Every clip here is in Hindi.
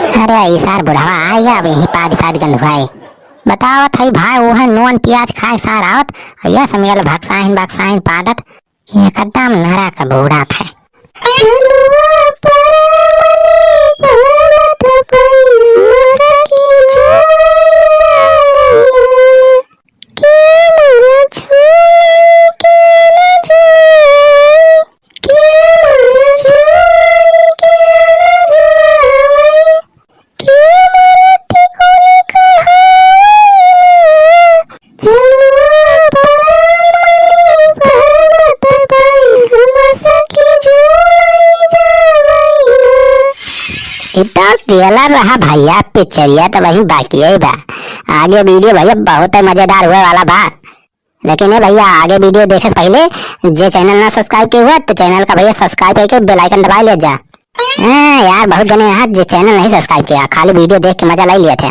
अरे ऐसा बुढ़ावा आएगा अब यही पाद पाद गंधुआई बताओ थई भाई वो है नून प्याज खाए सार आवत या समेल भक्साइन पादत एकदम नरा का बूढ़ा था। ट्रेलर रहा भैया पिक्चरिया तो वही बाकी है बा। आगे वीडियो भैया बहुत मजेदार हुए वाला बा। लेकिन ये भैया आगे वीडियो देखे से पहले जे चैनल ना सब्सक्राइब किया हुआ तो चैनल का भैया सब्सक्राइब करके बेल आइकन दबा ले जा। यार बहुत जने यहाँ जे चैनल नहीं सब्सक्राइब किया खाली वीडियो देख के मजा ले लिया थे।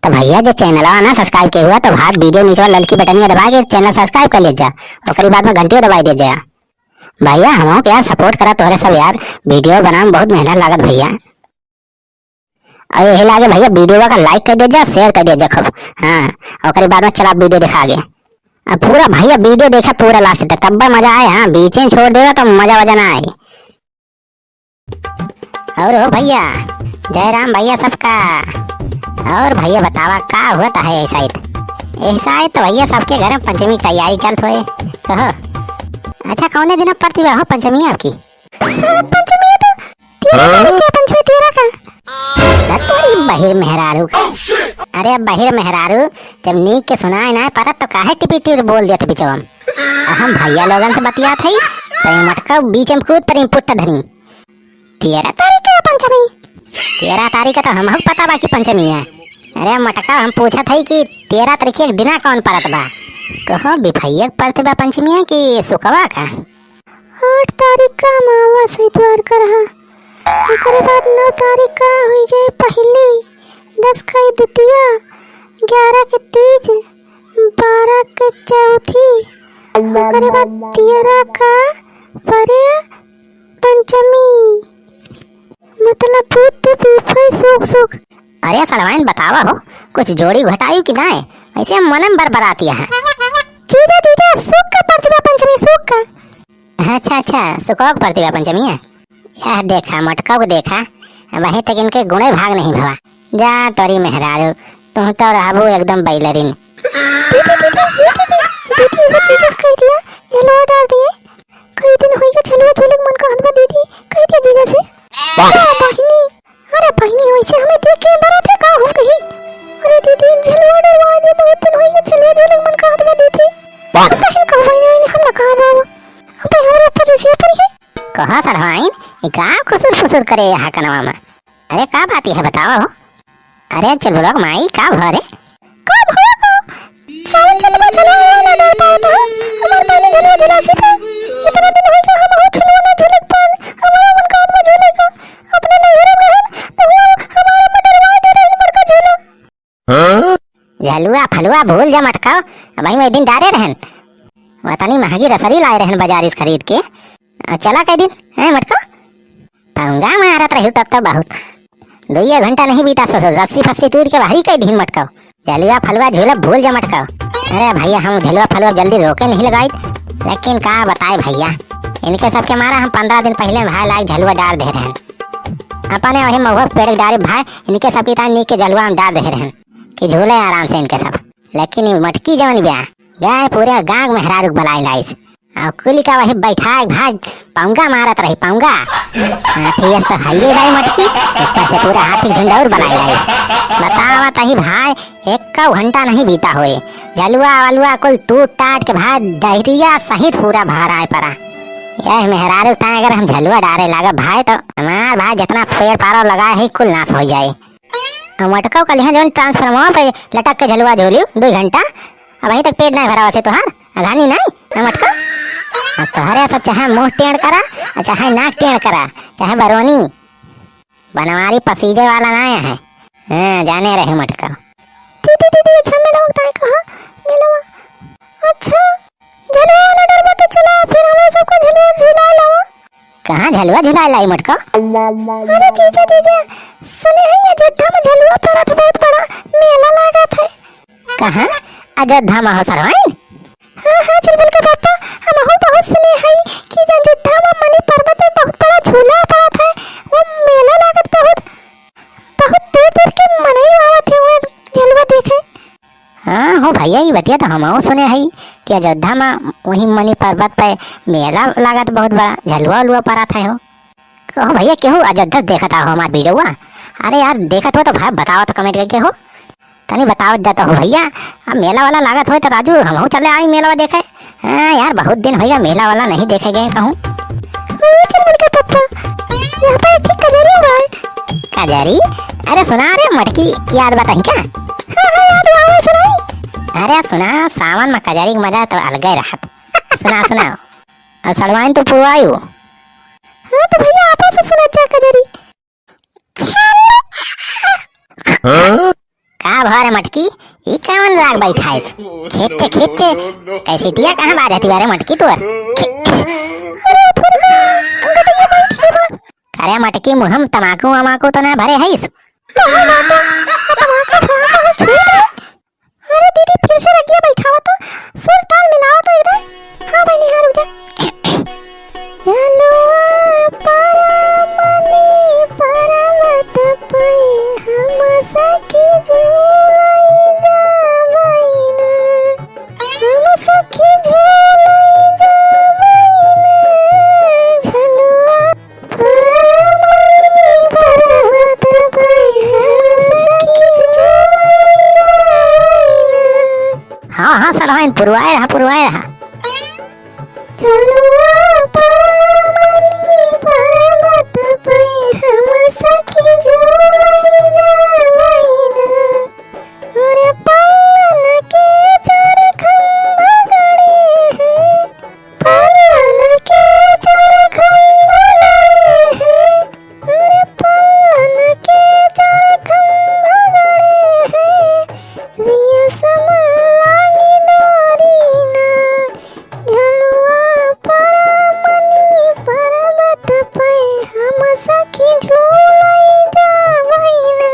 तो भैया जो चैनल ना सब्सक्राइब किया हुआ तो हाथ वीडियो नीचे ललकी बटनिया दबा के चैनल सब्सक्राइब कर ले जा और बाद में घंटी दबाई दे जा। भैया हम यार सपोर्ट करा तोहरे सब यार वीडियो बनाने बहुत मेहनत लागत भैया। और यही लागे भैया वीडियो का लाइक कर दे जा शेयर कर दे जा खूब। हाँ और बाद में चला वीडियो दिखा आगे। अब पूरा भैया वीडियो देखा पूरा लास्ट तक तब मजा आए। हाँ बीच में छोड़ देगा तो मजा वजा ना आए। और हो भैया जय राम भैया सबका। और भैया बतावा का होता है ऐसा तो भैया सबके घर में पंचमी की तैयारी चलत हो कहो। अच्छा कौने दिन प्रतिभा हो पंचमी आपकी? पंचमी तो पंचमी तेरा का बहिर मेहरारू। अरे अब बहिर मेहरारू जब नीक के सुनाए ना पर तो काहे टिपी टिपी बोल दिया थे बिचवा। हम भैया लोगन से बतिया थी तो मटका बीच में कूद पर पुट्ट धनी 13 तारीख है पंचमी। 13 तारीख तो हम पता बाकी पंचमी है। अरे मटका हम पूछा था कि 13 तारीख के दिना कौन परत बा कहो बिफैया परत बा पंचमी की सुकवा का 8 तारीख का अमावस इतवार का रहा। एकरे बाद 9 तारीख का हुई जाए पहली 10 का द्वितीया 11 के तीज 12 के चौथी एकरे बाद 13 का परे पंचमी मतलब बुध बिफई सुख। अरे सलमान बतावा हो कुछ जोड़ी घटायु कि ना ऐसे मनम बरबराती है। जीजा सुख का प्रतिभा पंचमी सुख का। अच्छा सुख प्रतिभा पंचमी है। यह देखा मटका को देखा वहीं तक इनके गुणे भाग नहीं भवा। जा तोरी मेहरारू तुम तो रहबू एकदम बैलरिन। दीदी वो चीज कह दिया ये लो डाल दिए कई दिन होई के झलवा झोलक मन का हाथ में दीदी कह दिया जीजा से। बहिनी अरे बहिनी वैसे हमें देख के बड़ा थे का हो गई। अरे दीदी झलवा डरवा दे बहुत दिन होई के झलवा झोलक मन का हाथ में दीदी बहन का बहिनी हम ना कहा बाबू अबे हमरा ऊपर रिसिया पड़ी है कहा सरवाइन का खुसुर करे यहाँ कनवा में। अरे का बात है बताओ। अरे चल बोलो माई का भरे का भरे का सावन चलवा चला ना डर पाओ तो हमार पहले झलवा झुला से का इतना दिन होई का हम हो झुलवा ना झुलक पान हमारा मन का में झूले का अपने नहर में रहन तो हमारा मडरवा दे रहे मटका झूला। झलुआ फलुआ भूल जा मटका भाई मैं दिन डारे रहन वतनी महंगी रसरी लाए रहन बाजार से खरीद के चला कई दिन है मटका पंगा मारत रही तब बहुत 2 घंटा नहीं बीता ससुर रस्सी फस्सी टूट के बाहरी कई दिन मटका झलुआ फलुआ झूला भूल जा मटका। अरे भैया हम झलुआ फलुआ जल्दी रोके नहीं लगाई लेकिन का बताए भैया इनके सबके मारा हम 15 दिन पहले भाई लाइक झलुआ डाल दे रहे अपने वही महुआ पेड़ डारे भाई इनके सब की नीक के झलुआ हम डाल दे रहे कि झूले आराम से इनके सब। लेकिन मटकी जवन ब्याह पूरे गाँव मेहरारू बलाई लाइस और कुली का वही बैठा भाई पंगा मारत रही पंगा तो हाइए भाई मटकी ऊपर से पूरा हाथी झुंड और बनाई लाई। बतावा तही भाई 1 घंटा नहीं बीता हुए झलुआ वलुआ कुल टूट टाट के भाई डहरिया सहित पूरा भर आए पड़ा। यह मेहरारू ता अगर हम झलुआ डारे लगा भाई तो हमार भाई जितना पेड़ पारा लगा है कुल नाश हो जाए। मटका कल यहाँ जो ट्रांसफार्मर पे लटक के झलुआ झोलियो 2 घंटा अब वहीं तक पेट नहीं भरा वैसे तुहार अघानी नहीं मटका तोहरे सब चाहे मुंह टेढ़ करा चाहे नाक टेढ़ करा चाहे बरौनी बनवारी पसीजे वाला ना है। हाँ जाने रहे मटका। दीदी अच्छा मेला वक्त है कहाँ मेला अच्छा झलुआ वाला डर मत चला फिर हमें सबको झलुआ झुला लाओ। कहाँ झलुआ झुला लाई मटका? अरे जीजा सुने हैं ये कहाँ अयोध्या में हो सरवाइन? हाँ हाँ चुलबुल के पापा, हम बहुत सुने हैं कि अयोध्या में मणि पर्वत में बहुत बड़ा झूला पड़ा था। वो मेला लागत बहुत बहुत दूर दूर के मनई आवत है वो झलवा देखे। हाँ हो भैया, ये बतिया तो हम सुने हैं कि अयोध्या में वही मणि पर्वत पे मेला लागत बहुत बड़ा, झलवा उलवा पड़ा था हो। कहो भैया केहू अयोध्या देखा था हो हमार वीडियो? अरे यार देखत हो तो भाई बताओ तो कमेंट करके हो, तनी बताओ जाता हो भैया। अब मेला वाला लागत हो तो राजू हम चले आई मेला देखे। हाँ यार बहुत दिन हो गया मेला वाला नहीं देखे गए कहूँ। चुलबुल के पापा, यहाँ पे एक कजरी हुआ है। कजरी? अरे सुना रे मटकी, याद बताई क्या? हाँ हाँ याद हुआ, सुनाई। अरे सुना, सावन में कजरी का मजा तो अलग ही रहा। सुना सुना सड़वाइन तो पुरवायु। हाँ तो भैया आप सब सुना अच्छा कजरी। का भरे मटकी, ये कौन राग बैठा है? खेचे खेचे कैसी टिया कहाँ बाज रहती बारे मटकी तू? अरे मटकी मुहम तमाकू वमाकू तो ना भरे है इस? अरे दीदी फिर से रखिए बैठा हुआ तो सुर ताल मिलाओ तो इधर। हाँ भाई निहार उधर। हेलो परमनी परमत पे हम सखी झूलाई जावैना, हम सखी झूलाई जावैना, झलुआ परमनी परमत पे हम सखी झूलाई जावैना। हाँ हाँ सड़वाइन पुरवाए रहा पुरवाए रहा। झलुआ परमनी परमत पे हम सखी झूलाई जावैना, अरे पालन के चार खंभा गड़े हैं, पालन के चार खंभा गड़े हैं, अरे पालन के चार खंभा गड़े हैं, रिया समलांगी नारीना, झलुआ परमनी परमत पे हम सखी झूलाई जावैना,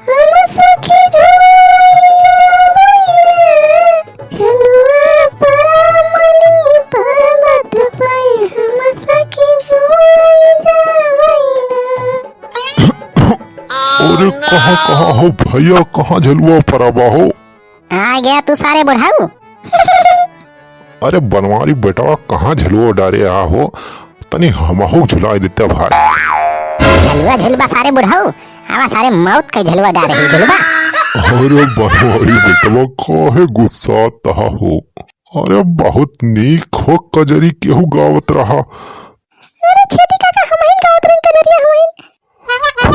हम सखी झूलाई जावैना, झलुआ परमनी परमत पे हम सखी झूलाई जावैना। अरे कहाँ कहाँ हो भैया, कहाँ झलुआ पराबा हो? आ गया तू सारे बुढ़ाऊ। अरे बनवारी बेटा कहाँ झलुआ डारे आ हो, तनी हमहू झुला देते भाई। झलुआ झुलबा सारे बुढ़ाऊ, आवा सारे मौत के झलुआ डाल रही झुलबा। अरे बनवारी बेटवा काहे गुस्सा तहा हो? अरे बहुत नीक हो कजरी केहू गावत रहा। अरे छेदी काका हमहिन गावत रही कजरिया हमहिन।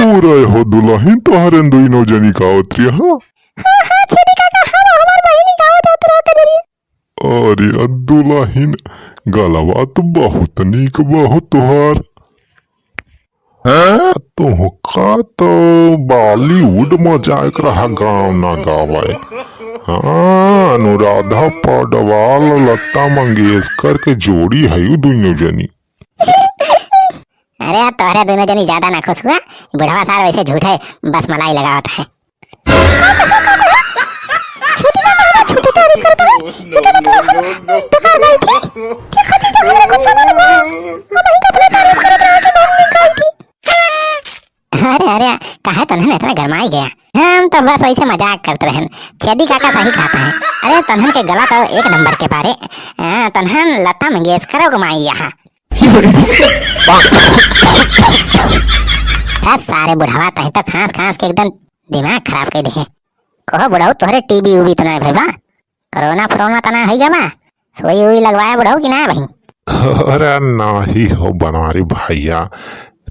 पूरा हो दुल्हन तोहरे दुनो जनी गावत रही। हाँ हाँ हाँ छेदी काका हमार बहिनी गावत जात रहा कजरिया। अरे दुल्हन गलवा तो बहुत नीक बहुत तुहार। तुहका तो बॉलीवुड में जाए रहा गाँव ना गावे। हाँ अनुराधा पौडवाल लता मंगेशकर के जोड़ी है यू दुनो जनी। अरे यार तोहरे दोनों जनी ज्यादा ना खुश हुआ, बुढ़वा सारा वैसे झूठे बस मलाई लगावत है। छोटी मामा हमें छोटी तारीफ करता है, इसका मतलब हम बेकार गई थी। ठीक है जीजा हमने गुस्सा ना लगा, हम ही अपनी तारीफ करत रहा कि बहुत नीक गई थी। अरे अरे कहा तन्हन इतना गरमाई गया, हम तो बस वैसे मजाक करते रहन। छेदी काका सही कहता है। अरे तन्हन के गला तो एक नंबर के बारे। तन्हन लता मंगेशकर घुमाई यहाँ। सारे बुढ़ावा तही तो खांस खांस के एकदम दिमाग खराब कर दे। कहो बुढ़ाऊ तोहरे टीबी उबी तो नहीं भैया? कोरोना फोरोना तो ना है बा? सोई हुई लगवाया बुढ़ाऊ कि ना भाई? अरे नाही हो बनवारी भैया,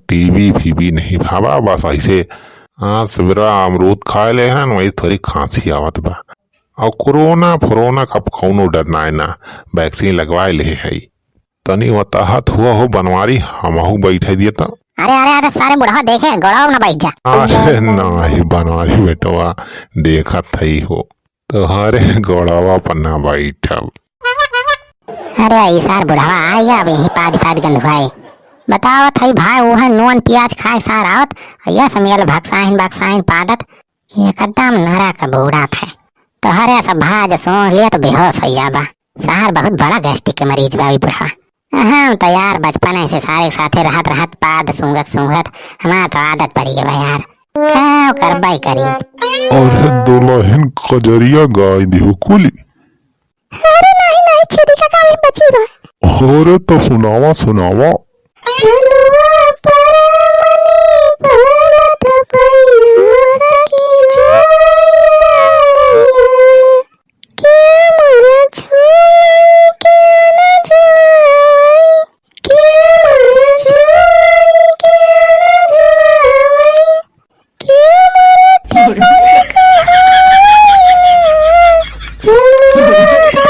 टीवी फीबी नहीं भावा, बस ऐसे सवेरा अमरूद खाए ले हैं वही थोड़ी खांसी आवत बा। और कोरोना फोरोना का कौनो डर ना ना, वैक्सीन लगवाए ले है। तनी वताहत हुआ हो बनवारी हमहू बैठे दिए तो। अरे अरे अरे सारे बुढ़ावा देखे गड़ाओ ना बैठ जा। अरे नाही बनवारी बेटवा देखत ही हो तोहरे गड़ावा पन्ना बैठब। अरे ऐसा बुढ़ावा आएगा अब यही पाद गंधवाए। बतावत है भाई वो है नून प्याज खाए सार आवत या समेल भक्साइन बक्साइन पादत एकदम नरा का बूढ़ा था। तोहरे सब भाज सोच लिया तो बेहोश हो जाबा। सार बहुत बड़ा गैस्ट्रिक के मरीज बा अभी बुढ़ा। हम तो यार बचपन से सारे साथे रहत पाद सूंघत हमारा तो आदत पड़ी गई यार। क्या करबाई करी। अरे दुल्हन कजरिया गाय दिहो कुली। अरे नहीं छेदी का काम ही बची बा। अरे तो सुनावा सुनावा। झलुआ पर मनी पर्वत पैया सखी झूलैया के मोर झूलै के न झूलवै के मोर झूलै के न झूलवै के मोर टिकुली कहावै झलुआ पर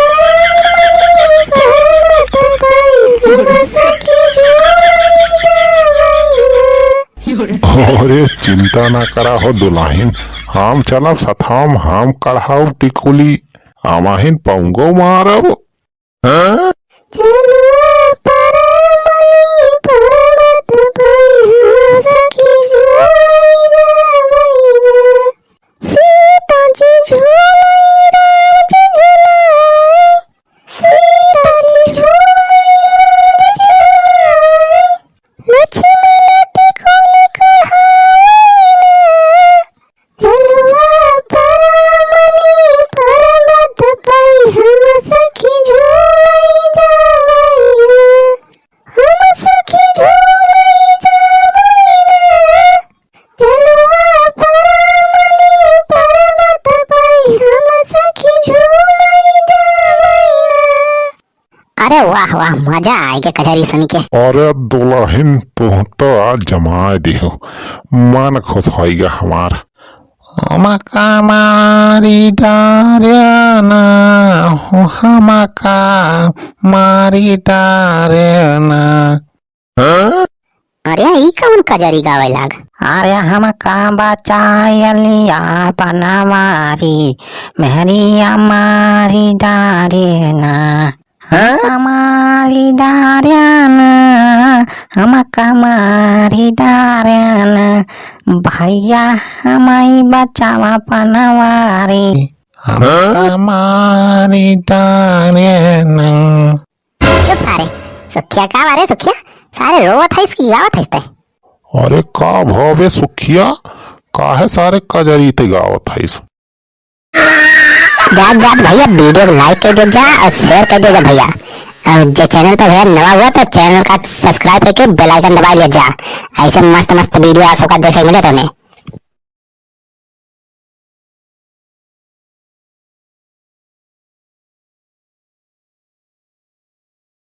मनी पर्वत पैया सखी अरे चिंता ना करा हो दुल्हन, हम चलब सथाम हम कढ़ाऊ टिकुली आमाहिन पौंगो मारब। झलुआ पर मनी पर्वत पैया सखी झूलैया मैना सीता जी झूलै राम जी झूलावै सीता जी झूलै राम जी झूलावै लक्ष्मण टिकुली कहावै झलुआ पर मनी पर्वत पैया सखी झूलै जावै हम सखी झूलै जावै झलुआ पर मनी पर्वत पैया सखी झूलै जावै। अरे वाह वाह मजा आई के कचहरी सुन के। अरे दुल्हन तू तो आज जमाए दिहो, मन खुश हो गया हमार। हमका मारी डारेना हो हमका मारी डारेना। अरे ई कौन कजरी गावे लाग। अरे हमका बचायलिया पनावारी मेहरिया मारी डारेना हमारी डारेना हमका मारी डारेना भैया हमारी बचावा पनावारी हमारी डारेना। चुप सारे। सुखिया का बारे सुखिया सारे रोवत है इसकी गावत है इसते। अरे का भवे सुखिया काहे सारे कजरी ते गावत है। जात भैया वीडियो को लाइक कर दे जा और शेयर कर देगा भैया। और जो चैनल पर भैया नवा हुआ तो चैनल का सब्सक्राइब करके बेल आइकन दबा लिया जा। ऐसे मस्त वीडियो आप सबका देखने मिले तो